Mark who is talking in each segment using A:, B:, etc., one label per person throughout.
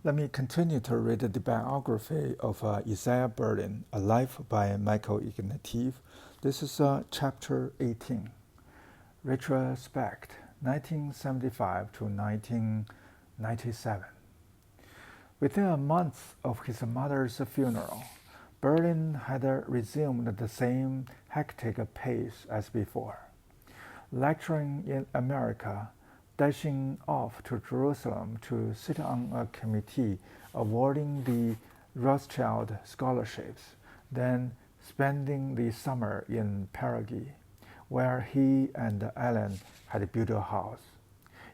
A: Let me continue to read the biography of Isaiah Berlin, A Life by Michael Ignatieff. This is chapter 18, Retrospect, 1975 to 1997. Within a month of his mother's funeral, Berlin had resumed the same hectic pace as before, lecturing in America, dashing off to Jerusalem to sit on a committee awarding the Rothschild scholarships, then spending the summer in Prague, where he and Ellen had built a house.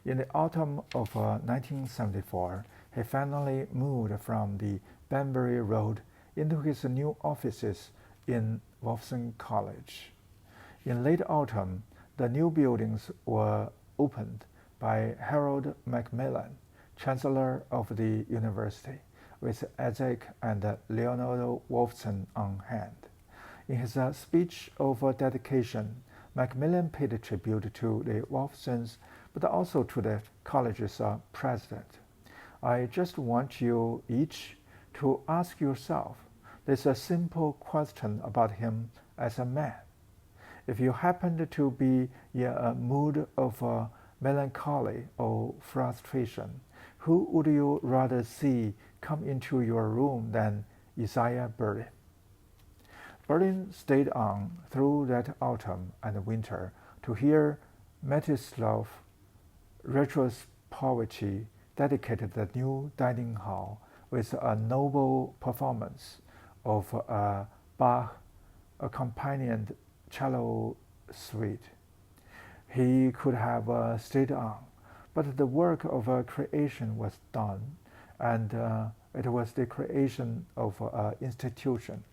A: In the autumn of 1974, he finally moved from the Banbury Road into his new offices in Wolfson College. In late autumn, the new buildings were opened by Harold Macmillan, Chancellor of the University, with Isaac and Leonard Wolfson on hand. In his speech of dedication, Macmillan paid tribute to the Wolfsons, but also to the college's president. I just want you each to ask yourself this simple question about him as a man. If you happened to be in a mood of melancholy or frustration, who would you rather see come into your room than Isaiah Berlin? Berlin stayed on through that autumn and winter to hear Mstislav Rostropovich dedicated the new dining hall with a noble performance of a Bach accompanied cello suite. He could have stayed on, but the work of creation was done, and it was the creation of an institution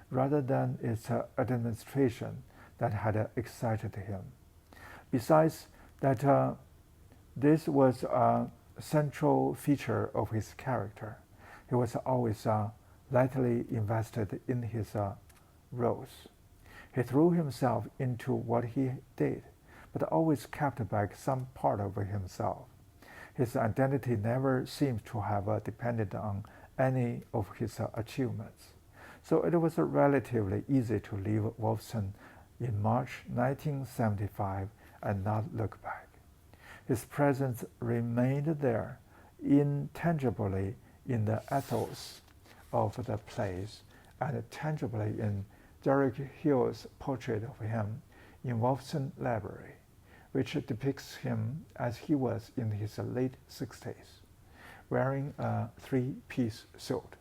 A: rather than its administration that had excited him. Besides that, this was a central feature of his character. He was always lightly invested in his roles. He threw himself into what he did, but always kept back some part of himself. His identity never seems to have depended on any of his achievements. So it was relatively easy to leave Wolfson in March 1975 and not look back. His presence remained there intangibly in the ethos of the place and tangibly in Derek Hill's portrait of him in Wolfson Library, which depicts him as he was in his late 60s, wearing a three-piece suit,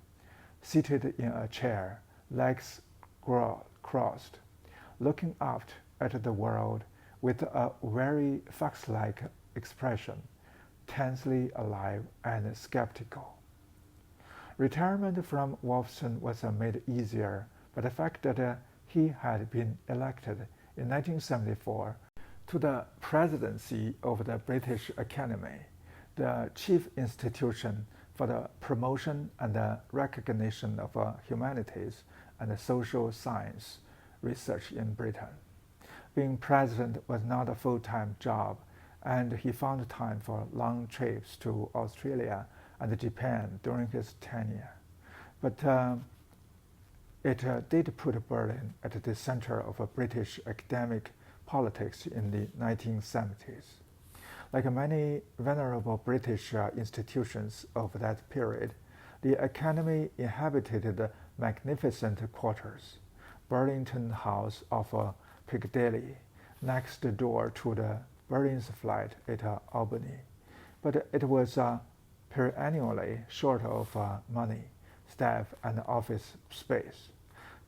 A: seated in a chair, legs crossed, looking out at the world with a very fox-like expression, tensely alive and skeptical. Retirement from Wolfson was made easier by the fact that he had been elected in 1974 to the presidency of the British Academy, the chief institution for the promotion and the recognition of humanities and social science research in Britain. Being president was not a full-time job, and he found time for long trips to Australia and Japan during his tenure. But it did put Berlin at the center of British academic politics in the 1970s. Like many venerable British institutions of that period, the Academy inhabited the magnificent quarters, Burlington House off Piccadilly, next door to the Berlin's flat at Albany. But it was perennially short of money, staff, and office space.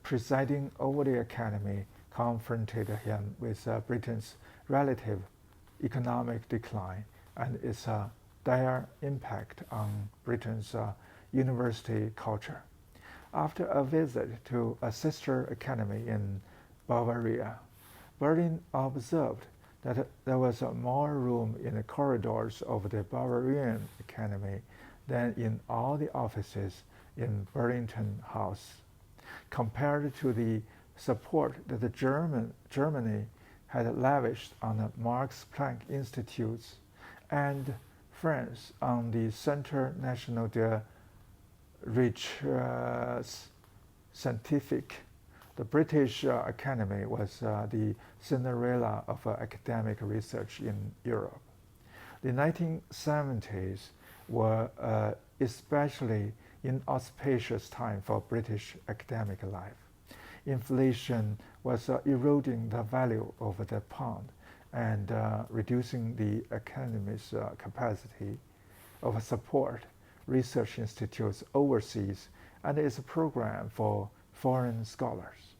A: Presiding over the Academy confronted him with Britain's relative economic decline and its dire impact on Britain's university culture. After a visit to a sister academy in Bavaria, Berlin observed that there was more room in the corridors of the Bavarian Academy than in all the offices in Burlington House. Compared to the support that Germany had lavished on the Max Planck Institutes and France on the Centre National de rich scientific. The British Academy was the Cinderella of academic research in Europe. The 1970s were especially inauspicious time for British academic life. Inflation was eroding the value of the pound and reducing the Academy's capacity of support research institutes overseas and its program for foreign scholars.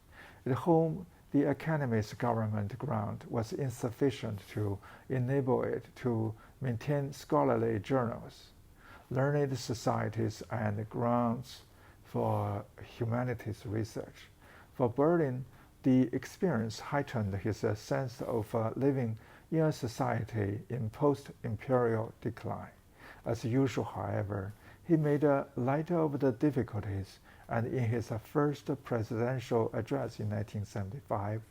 A: At home, the Academy's government grant was insufficient to enable it to maintain scholarly journals, learned societies, and grants for humanities research. For Berlin, the experience heightened his sense of living in a society in post-imperial decline. As usual, however, he made light of the difficulties, and in his first presidential address in 1975,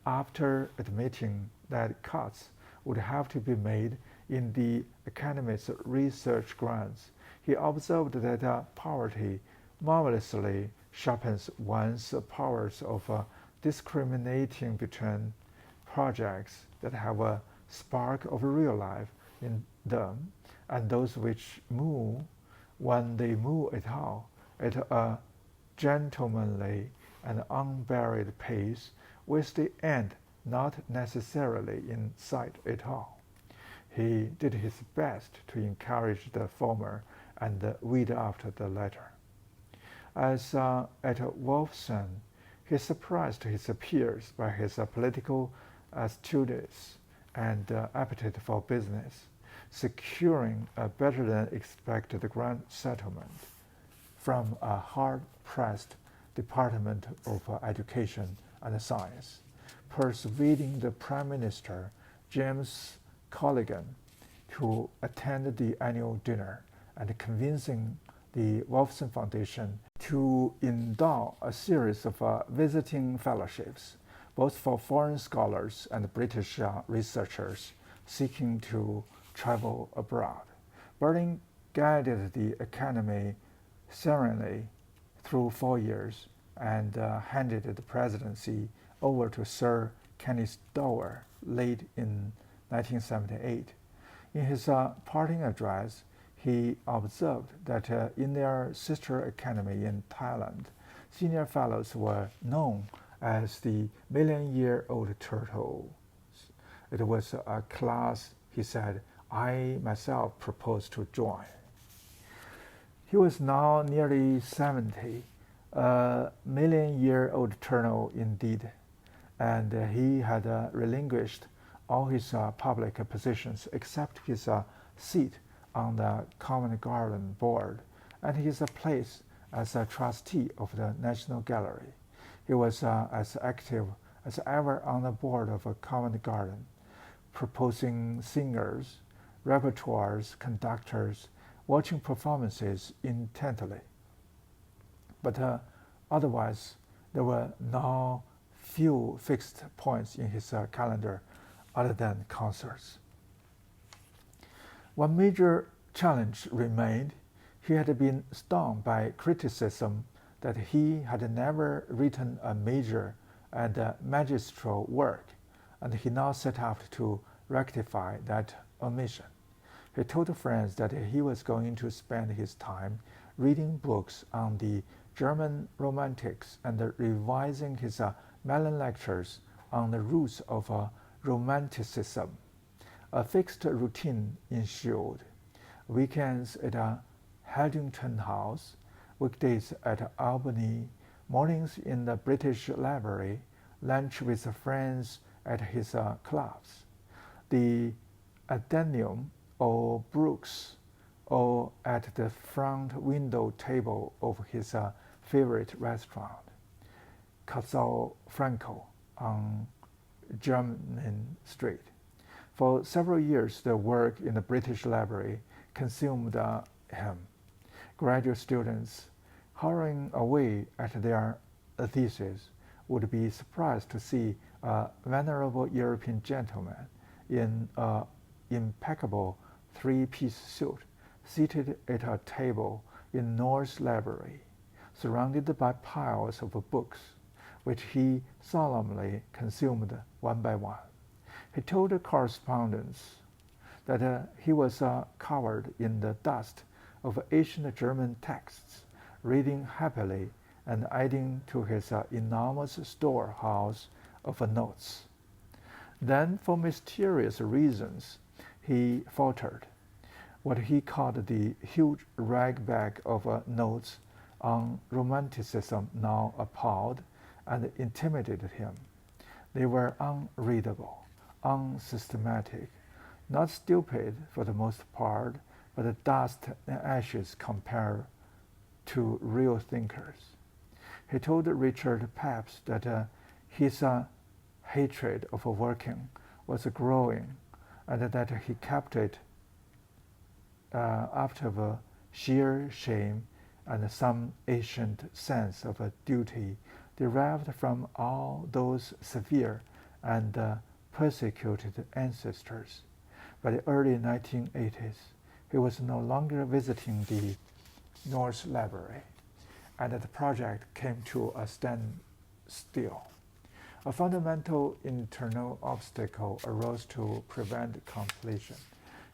A: after admitting that cuts would have to be made in the Academy's research grants, he observed that poverty marvelously sharpens one's powers of discriminating between projects that have a spark of real life in them and those which move, when they move at all, at a gentlemanly and unburied pace, with the end not necessarily in sight at all. He did his best to encourage the former and weed after the latter. As at Wolfson, he surprised his peers by his political astuteness and appetite for business, securing a better than expected grant settlement from a hard-pressed Department of Education and Science, persuading the Prime Minister, James Colligan, to attend the annual dinner and convincing the Wolfson Foundation to endow a series of visiting fellowships, both for foreign scholars and British researchers seeking to travel abroad. Berlin guided the Academy serenely through 4 years and handed the presidency over to Sir Kenneth Dower late in 1978. In his parting address, he observed that in their sister academy in Thailand, senior fellows were known as the million-year-old turtles. It was a class, he said, I myself proposed to join. He was now nearly 70, a million-year-old turtle indeed, and he had relinquished all his public positions except his seat on the Covent Garden board and his place as a trustee of the National Gallery. He was as active as ever on the board of Covent Garden, proposing singers, repertoires, conductors, watching performances intently. But otherwise, there were now few fixed points in his calendar other than concerts. One major challenge remained. He had been stung by criticism that he had never written a major and magistral work, and he now set out to rectify that omission. He told friends that he was going to spend his time reading books on the German Romantics and revising his Mellon lectures on the roots of Romanticism. A fixed routine ensued: weekends at Haddington House, weekdays at Albany, mornings in the British Library, lunch with friends at his clubs, the Athenaeum or Brooks, or at the front window table of his favorite restaurant, Castelfranco on Jermyn Street. For several years, the work in the British Library consumed him. Graduate students hurrying away at their theses would be surprised to see a venerable European gentleman in an impeccable three-piece suit seated at a table in North's library, surrounded by piles of books, which he solemnly consumed one by one. He told the correspondents that he was covered in the dust of ancient German texts, reading happily and adding to his enormous storehouse of notes. Then, for mysterious reasons, he faltered. What he called the huge rag bag of notes on Romanticism now appalled and intimidated him. They were unreadable, unsystematic, not stupid for the most part, but dust and ashes compared to real thinkers. He told Richard Pabst that his hatred of working was growing, and that he kept it out of sheer shame and some ancient sense of duty derived from all those severe and persecuted ancestors. By the early 1980s, he was no longer visiting the North Library, and the project came to a standstill. A fundamental internal obstacle arose to prevent completion.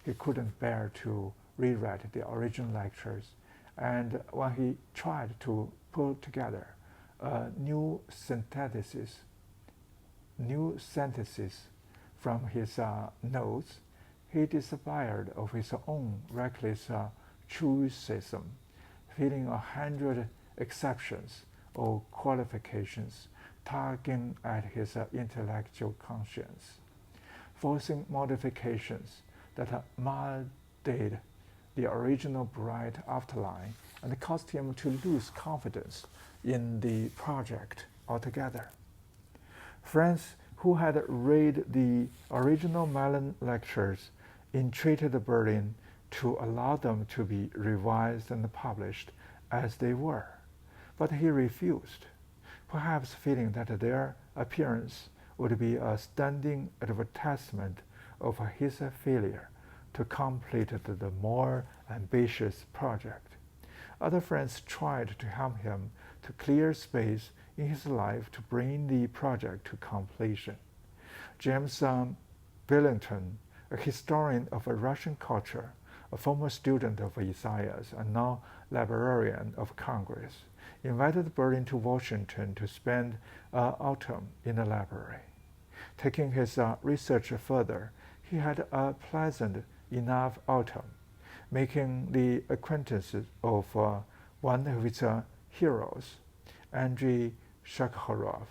A: He couldn't bear to rewrite the original lectures, and when he tried to put together a new sentences from his notes, he despaired of his own reckless truism, feeling 100 exceptions or qualifications tugging at his intellectual conscience, forcing modifications that muddied the original bright outline and caused him to lose confidence in the project altogether. Friends who had read the original Mellon lectures entreated Berlin to allow them to be revised and published as they were, but he refused, perhaps feeling that their appearance would be a standing advertisement of his failure to complete the more ambitious project. Other friends tried to help him to clear space in his life to bring the project to completion. James Billington, a historian of Russian culture, a former student of Isaiah's and now librarian of Congress, invited Berlin to Washington to spend autumn in the library. Taking his research further, he had a pleasant enough autumn, making the acquaintance of one of its heroes, Andrei Sakharov,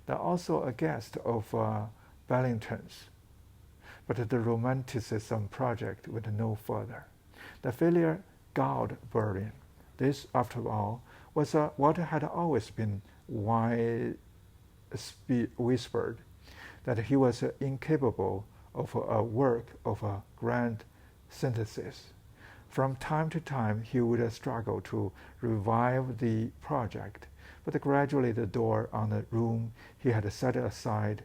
A: also a guest of Billington's. But the Romanticism project went no further. The failure galled Berlin. This, after all, was what had always been whispered, that he was incapable of a work of a grand synthesis. From time to time he would struggle to revive the project, but gradually the door on the room he had set aside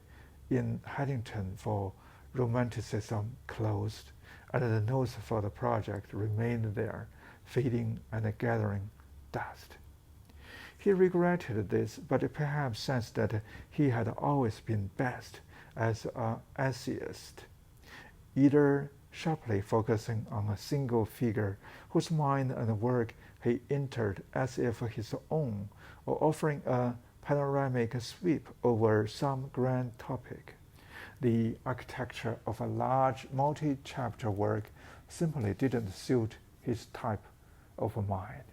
A: in Haddington for Romanticism closed, and the notes for the project remained there, fading and gathering dust. He regretted this, but perhaps sensed that he had always been best as an essayist, either sharply focusing on a single figure whose mind and work he entered as if his own, or offering a panoramic sweep over some grand topic. The architecture of a large multi-chapter work simply didn't suit his type of mind.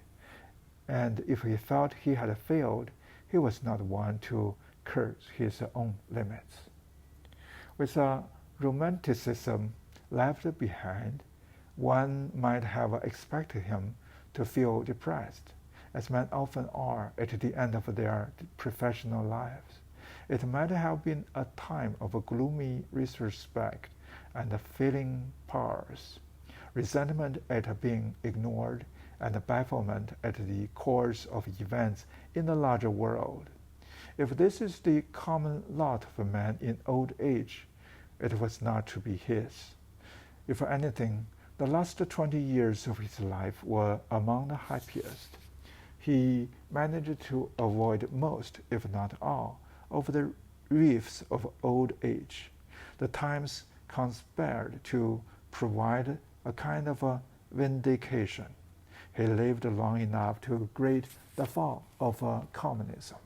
A: And if he felt he had failed, he was not one to curse his own limits. With Romanticism left behind, one might have expected him to feel depressed, as men often are at the end of their professional lives. It might have been a time of gloomy retrospect and feeling pause, resentment at being ignored, and bafflement at the course of events in the larger world. If this is the common lot of a man in old age, it was not to be his. If anything, The last 20 years of his life were among the happiest. He managed to avoid most, if not all, of the reefs of old age. The times conspired to provide a kind of a vindication. He lived long enough to greet the fall of communism.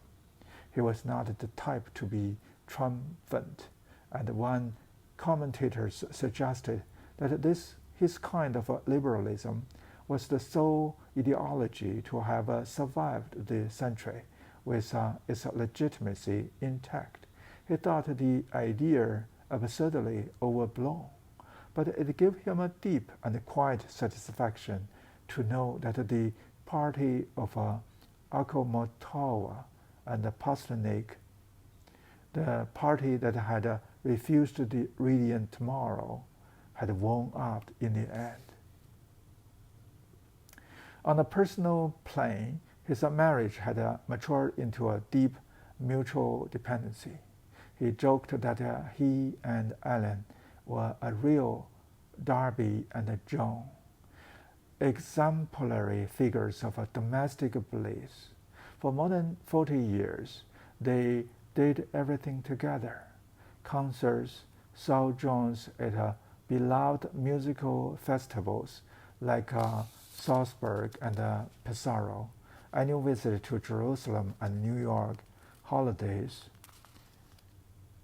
A: He was not the type to be triumphant, and one commentator suggested that his kind of liberalism was the sole ideology to have survived the century with its legitimacy intact. He thought the idea absurdly overblown, but it gave him a deep and quiet satisfaction to know that the party of Akhmatova and Pasternak, the party that had refused the radiant tomorrow, had won out in the end. On a personal plane, his marriage had matured into a deep mutual dependency. He joked that he and Ellen were a real Darby and Joan, exemplary figures of domestic bliss. For more than 40 years, they did everything together. Concerts, sojourns at beloved musical festivals like Salzburg and Pesaro, annual visits to Jerusalem and New York, holidays,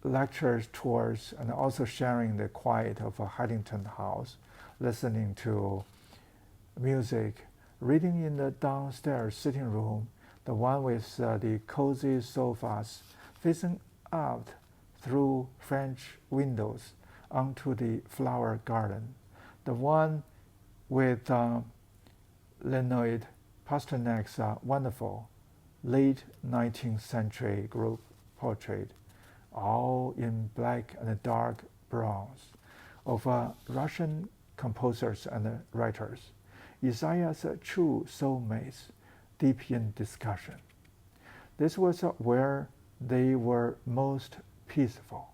A: lectures, tours, and also sharing the quiet of a Haddington House, listening to music, reading in the downstairs sitting room, the one with the cozy sofas facing out through French windows onto the flower garden, the one with Leonid Pasternak's wonderful late 19th century group portrait, all in black and dark bronze, of Russian composers and writers, Isaiah's true soulmates, deep in discussion. This was where they were most peaceful,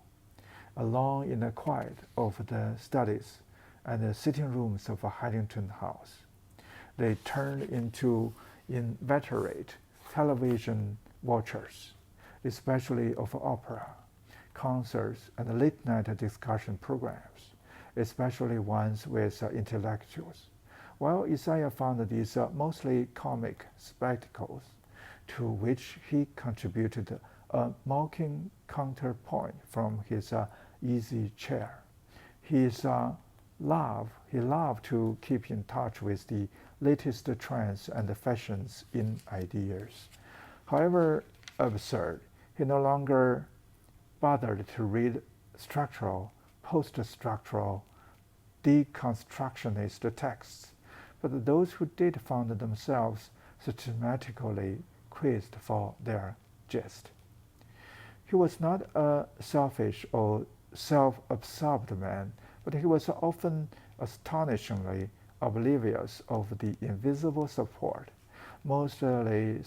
A: alone in the quiet of the studies and the sitting rooms of Haddington House. They turned into inveterate television watchers, especially of opera, concerts, and late-night discussion programs, especially ones with intellectuals, while Isaiah found these mostly comic spectacles, to which he contributed a mocking counterpoint from his easy chair. He loved to keep in touch with the latest trends and fashions in ideas. However absurd, he no longer bothered to read structural, post-structural, deconstructionist texts, but those who did found themselves systematically quizzed for their gist. He was not a selfish or self-absorbed man, but he was often astonishingly oblivious of the invisible support, mostly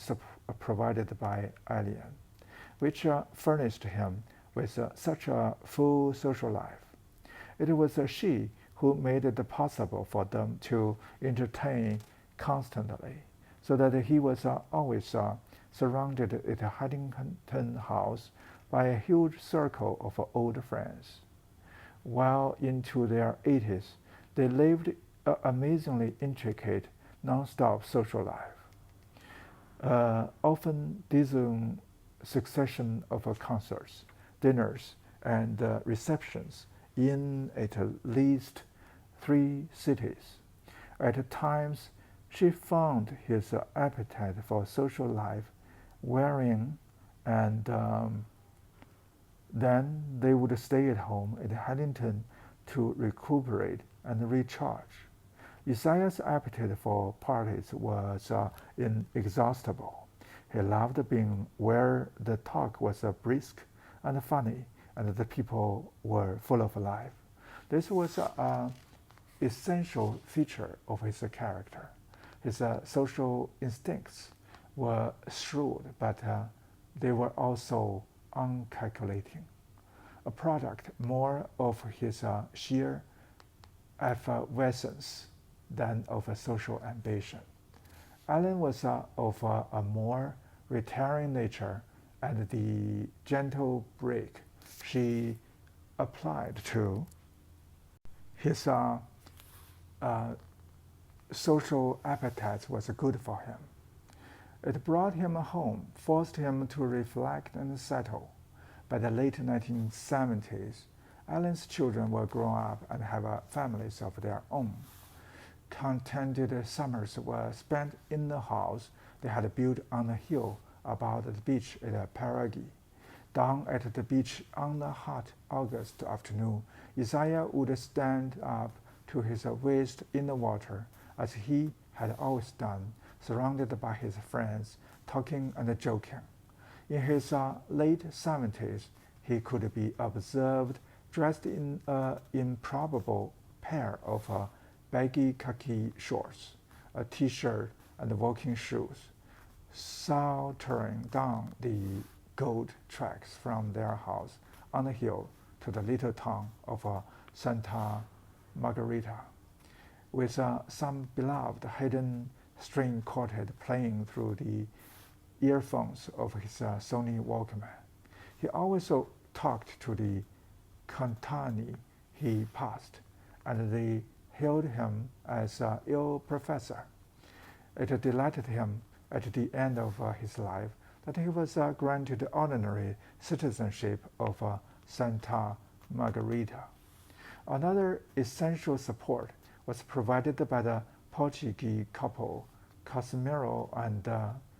A: provided by Alien, which furnished him with such a full social life. It was she who made it possible for them to entertain constantly, so that he was always surrounded at Haddington House by a huge circle of old friends. Well into their 80s, they lived an amazingly intricate, non-stop social life, often dizzying succession of concerts, dinners, and receptions in at least 3 cities. At times, she found his appetite for social life wearing, and then they would stay at home at Haddington to recuperate and recharge. Isaiah's appetite for parties was inexhaustible. He loved being where the talk was brisk and funny, and the people were full of life. This was an essential feature of his character. His social instincts were shrewd, but they were also uncalculating, a product more of his sheer effervescence than of a social ambition. Allen was of a more retiring nature, and the gentle break she applied to his social appetite was good for him. It brought him home, forced him to reflect and settle. By the late 1970s, Allen's children were grown up and have families of their own. Contented summers were spent in the house they had built on a hill about the beach at Perigi. Down at the beach on a hot August afternoon, Isaiah would stand up to his waist in the water, as he had always done, surrounded by his friends, talking and joking. In his late 70s, he could be observed dressed in an improbable pair of baggy khaki shorts, a t-shirt, and walking shoes, sauntering down the goat tracks from their house on the hill to the little town of Santa Margarita, with some beloved hidden string quartet playing through the earphones of his Sony Walkman. He also talked to the Cantani he passed, and they hailed him as Il Professor. It delighted him at the end of his life that he was granted ordinary citizenship of Santa Margarita. Another essential support was provided by the Portuguese couple Casimiro and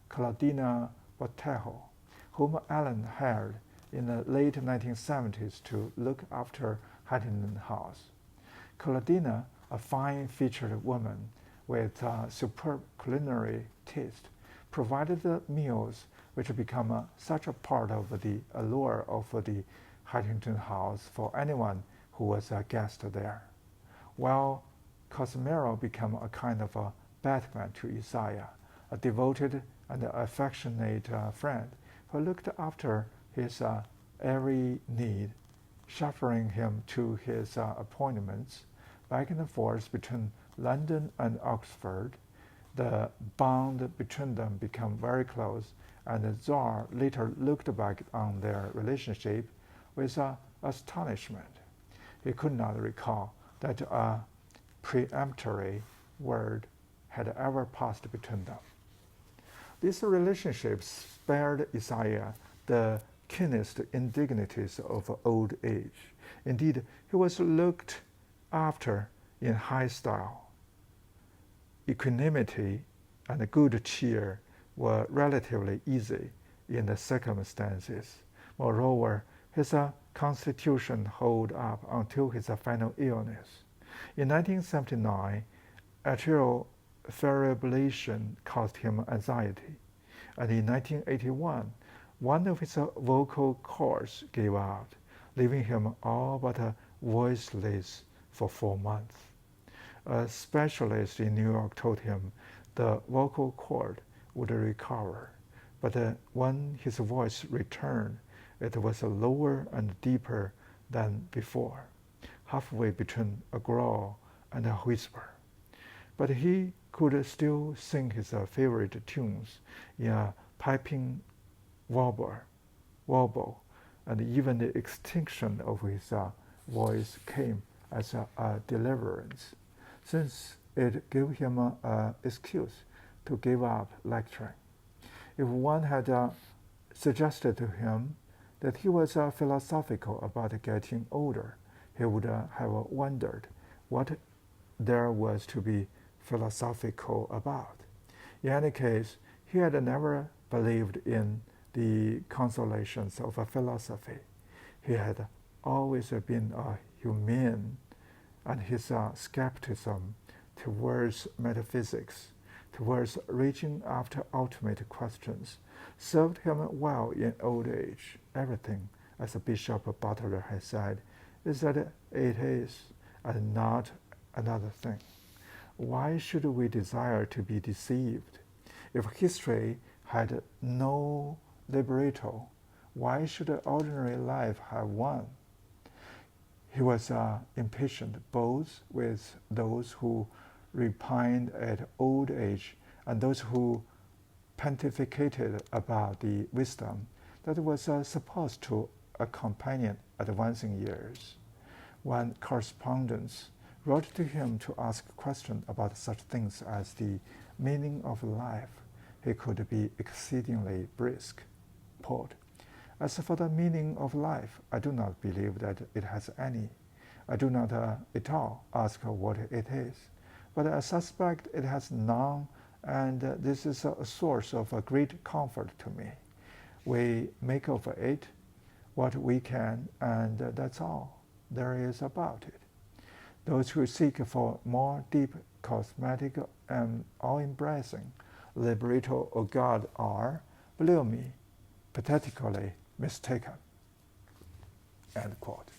A: Claudina Botelho, whom Allen hired in the late 1970s to look after Huntington House. Claudina, a fine-featured woman with superb culinary taste, provided the meals which become such a part of the allure of the Huntington House for anyone who was a guest there, while Casimiro became a kind of a Batman to Isaiah, a devoted and affectionate friend who looked after his every need, shuffling him to his appointments back and forth between London and Oxford. The bond between them became very close, and the Tsar later looked back on their relationship with astonishment. He could not recall that a peremptory word had ever passed between them. This relationship spared Isaiah the keenest indignities of old age. Indeed, he was looked after in high style. Equanimity and good cheer were relatively easy in the circumstances. Moreover, his constitution held up until his final illness. In 1979, atrial fibrillation caused him anxiety, and in 1981, one of his vocal cords gave out, leaving him all but voiceless for 4 months. A specialist in New York told him the vocal cord would recover, but when his voice returned, it was lower and deeper than before, halfway between a growl and a whisper. But he could still sing his favorite tunes in a piping warble, and even the extinction of his voice came as a deliverance, since it gave him an excuse to give up lecturing. If one had suggested to him that he was philosophical about getting older, he would have wondered what there was to be philosophical about. In any case, he had never believed in the consolations of philosophy. He had always been a humane, and his skepticism towards metaphysics, towards reaching after ultimate questions, served him well in old age. Everything, as Bishop Butler has said, is that it is and not another thing. Why should we desire to be deceived? If history had no libretto, why should ordinary life have one? He was impatient both with those who repined at old age and those who pontificated about the wisdom that was supposed to accompany advancing years. One correspondent wrote to him to ask questions about such things as the meaning of life. He could be exceedingly brisk. Quote, "As for the meaning of life, I do not believe that it has any. I do not at all ask what it is, but I suspect it has none, and this is a source of great comfort to me. We make of it what we can, and that's all there is about it. Those who seek for more deep, cosmetic, and all-embracing libretto of God are, believe me, pathetically mistaken." End quote.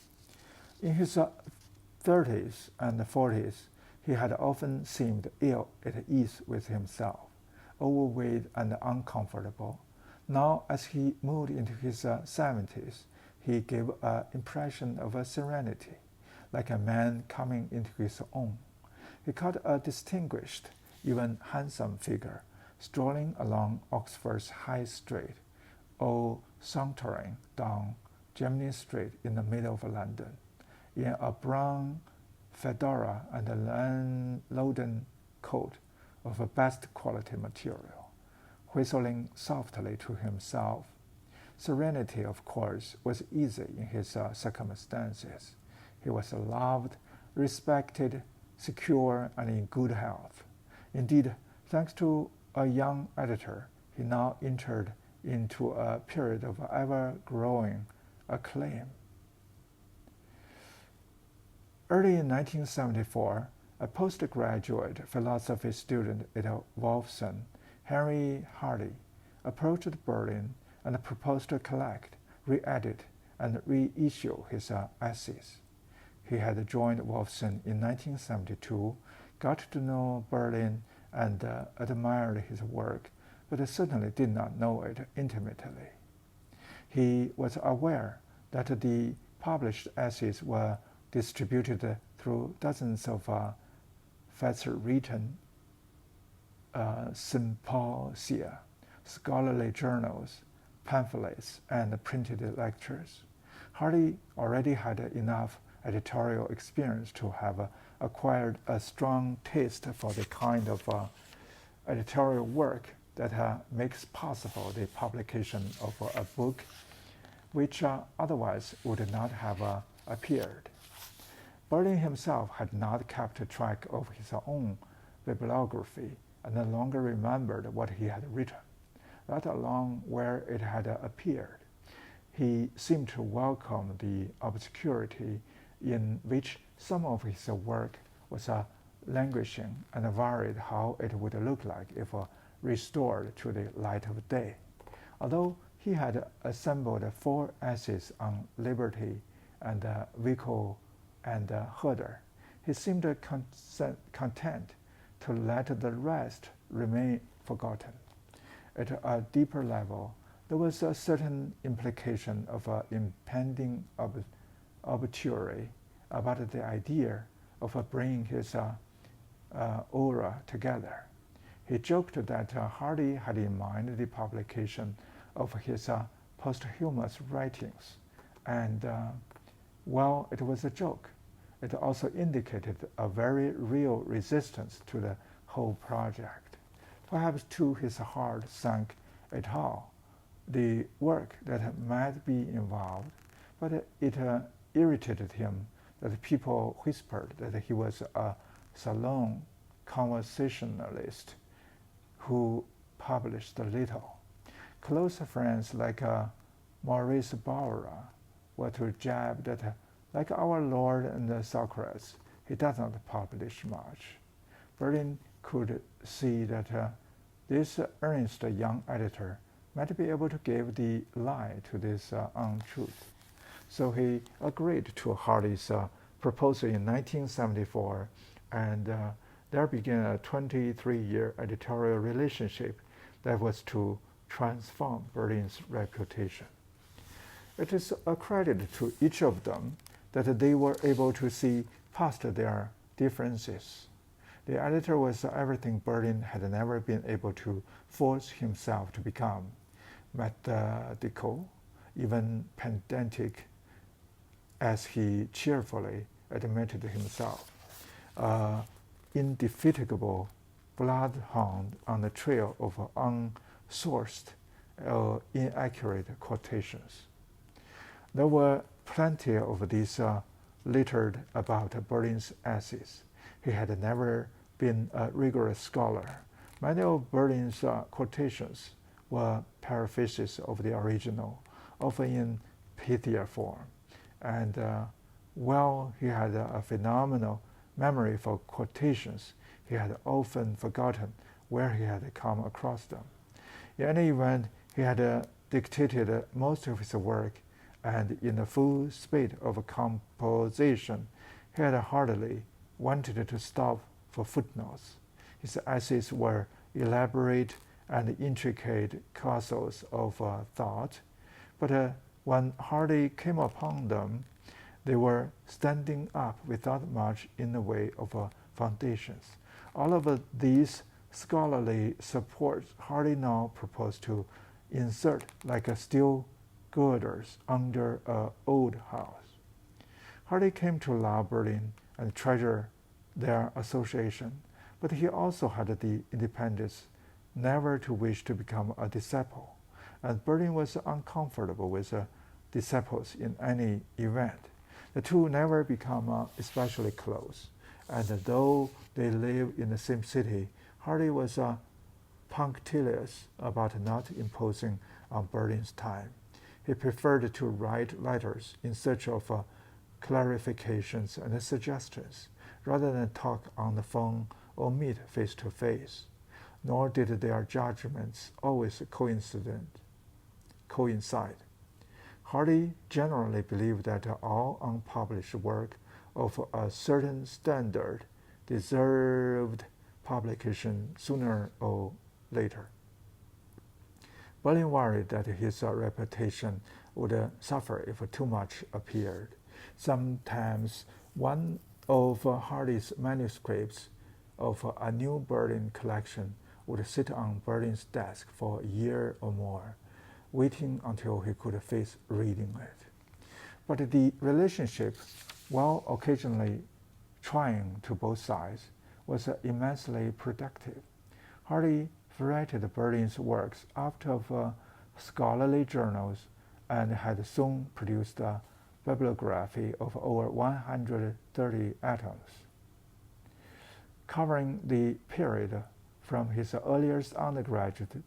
A: In his 30s and 40s, he had often seemed ill at ease with himself, overweight and uncomfortable. Now, as he moved into his 70s, he gave an impression of a serenity, like a man coming into his own. He caught a distinguished, even handsome figure strolling along Oxford's High Street, or sauntering down Gemini Street in the middle of London, in a brown fedora and a loden coat of a best quality material, whistling softly to himself. Serenity, of course, was easy in his circumstances. He was loved, respected, secure, and in good health. Indeed, thanks to a young editor, he now entered into a period of ever-growing acclaim. Early in 1974, a postgraduate philosophy student at Wolfson, Henry Hardy, approached Berlin and proposed to collect, re-edit, and reissue his essays. He had joined Wolfson in 1972, got to know Berlin, and admired his work, but certainly did not know it intimately. He was aware that the published essays were distributed through dozens of Fächer-written symposia, scholarly journals, pamphlets, and printed lectures. Hardy already had enough editorial experience to have acquired a strong taste for the kind of editorial work that makes possible the publication of a book which otherwise would not have appeared. Berlin himself had not kept track of his own bibliography and no longer remembered what he had written, let alone where it had appeared. He seemed to welcome the obscurity in which some of his work was languishing, and worried how it would look like if restored to the light of day. Although he had assembled 4 essays on liberty and Vico and Herder, he seemed content to let the rest remain forgotten. At a deeper level, there was a certain implication of impending obituary about the idea of bringing his aura together. He joked that Hardy had in mind the publication of his posthumous writings, and while it was a joke, it also indicated a very real resistance to the whole project. Perhaps too his heart sank at all the work that might be involved, but it irritated him that people whispered that he was a salon conversationalist who published little. Close friends like Maurice Barra were to jab that, like our Lord and Socrates, he does not publish much. Berlin could see that this earnest young editor might be able to give the lie to this untruth. So he agreed to Hardy's proposal in 1974, and there began a 23-year editorial relationship that was to transform Berlin's reputation. It is a credit to each of them that they were able to see past their differences. The editor was everything Berlin had never been able to force himself to become: methodical, even pedantic, as he cheerfully admitted himself, indefatigable bloodhound on the trail of unsourced, inaccurate quotations. There were plenty of these littered about Berlin's essays. He had never been a rigorous scholar. Many of Berlin's quotations were paraphrases of the original, often in pithier form. And while he had a phenomenal memory for quotations, he had often forgotten where he had come across them. In any event, he had dictated most of his work, and in the full speed of composition, he had hardly wanted to stop for footnotes. His essays were elaborate and intricate castles of thought, but when Hardy came upon them, they were standing up without much in the way of foundations. All of these scholarly supports Hardy now proposed to insert like a steel girders under an old house. Hardy came to love Berlin and treasure their association, but he also had the independence never to wish to become a disciple, and Berlin was uncomfortable with disciples in any event. The two never become especially close, and though they lived in the same city, Hardy was punctilious about not imposing on Berlin's time. He preferred to write letters in search of clarifications and suggestions, rather than talk on the phone or meet face to face. Nor did their judgments always coincide. Hardy generally believed that all unpublished work of a certain standard deserved publication sooner or later. Berlin worried that his reputation would suffer if too much appeared. Sometimes one of Hardy's manuscripts of a new Berlin collection would sit on Berlin's desk for a year or more, waiting until he could face reading it. But the relationship, while occasionally trying to both sides, was immensely productive. Hardy varied Berlin's works out of scholarly journals and had soon produced a bibliography of over 130 atoms, covering the period from his earliest undergraduate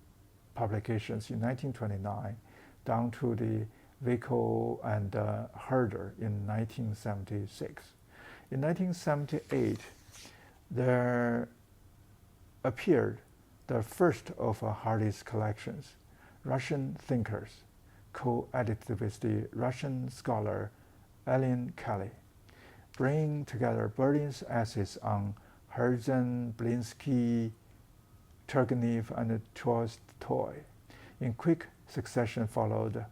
A: publications in 1929 down to the Vico and Herder in 1976. In 1978, there appeared the first of Hardy's collections, Russian Thinkers, co-edited with the Russian scholar Ellen Kelly, bringing together Berlin's essays on Herzen, Blinsky, Turgenev, and Tolstoy. In quick succession followed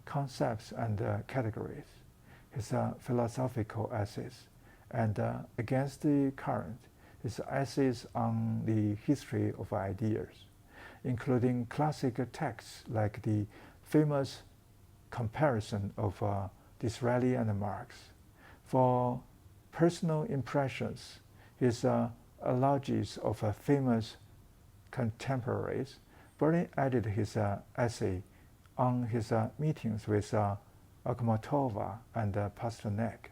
A: concepts and categories, his philosophical essays, and Against the Current, his essays on the history of ideas, including classic texts like the famous comparison of Disraeli and Marx. For personal impressions, his eulogies of famous contemporaries, Berlin added his essay on his meetings with Akhmatova and Pasternak.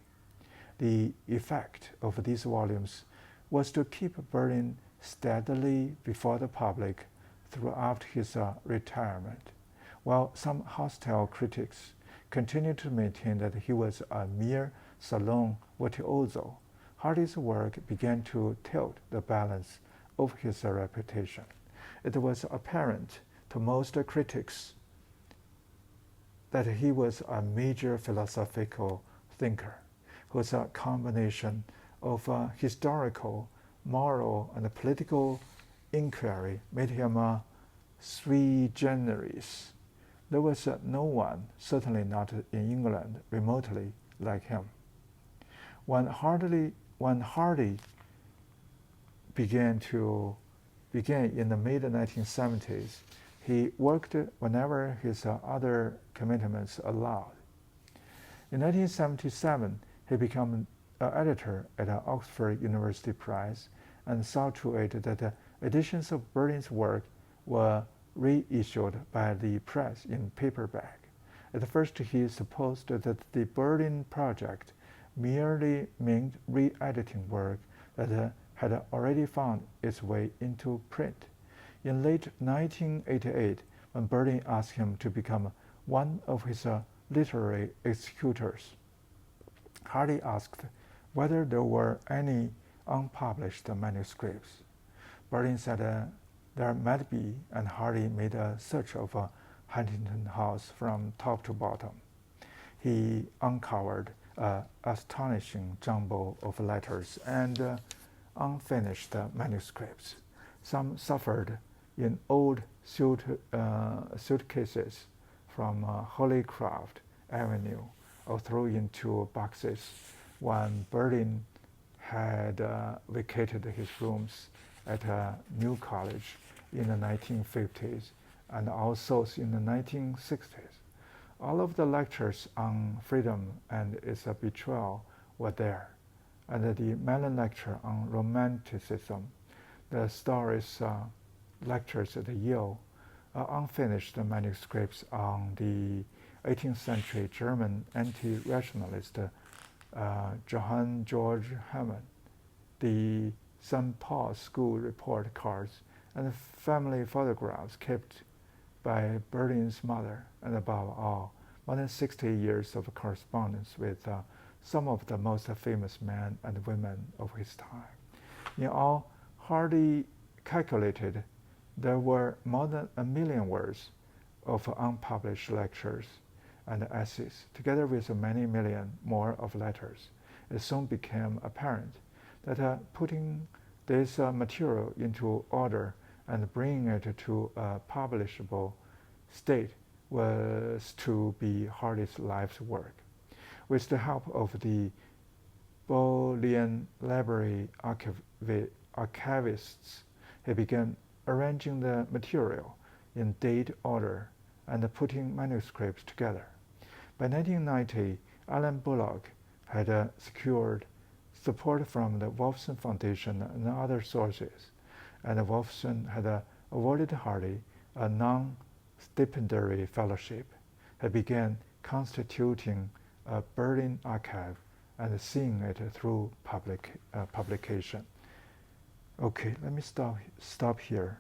A: The effect of these volumes was to keep Berlin steadily before the public throughout his retirement, while some hostile critics continued to maintain that he was a mere salon virtuoso. Hardy's work began to tilt the balance of his reputation. It was apparent to most critics that he was a major philosophical thinker whose combination of historical, moral, and political inquiry made him a sui generis. There was no one, certainly not in England, remotely like him. When Hardy began in the mid 1970s, he worked whenever his other commitments allowed. In 1977, he became an editor at Oxford University Press and saw to it that editions of Berlin's work were reissued by the press in paperback. At first, he supposed that the Berlin Project merely meant re-editing work that had already found its way into print. In late 1988, when Berlin asked him to become one of his literary executors, Hardy asked whether there were any unpublished manuscripts. Berlin said there might be, and Hardy made a search of Huntington House from top to bottom. He uncovered an astonishing jumble of letters and unfinished manuscripts. Some suffered in old suitcases from Holycroft Avenue or thrown into boxes when Berlin had vacated his rooms at New College in the 1950s and also in the 1960s. All of the lectures on freedom and its betrayal were there, and the Mellon lecture on romanticism, the Stories lectures at Yale, unfinished manuscripts on the 18th century German anti-rationalist Johann Georg Hamann, the St. Paul's School report cards, and family photographs kept by Berlin's mother, and above all, more than 60 years of correspondence with some of the most famous men and women of his time. In all, Hardy calculated there were more than 1 million words of unpublished lectures and essays, together with many million more of letters. It soon became apparent that putting this material into order and bringing it to a publishable state was to be Hardy's life's work. With the help of the Bodleian Library archivists, he began arranging the material in date order and putting manuscripts together. By 1990, Alan Bullock had secured support from the Wolfson Foundation and other sources, and Wolfson had awarded Hardy a non-stipendiary fellowship. He began constituting a Berlin archive and seeing it through publication. Okay, let me stop here.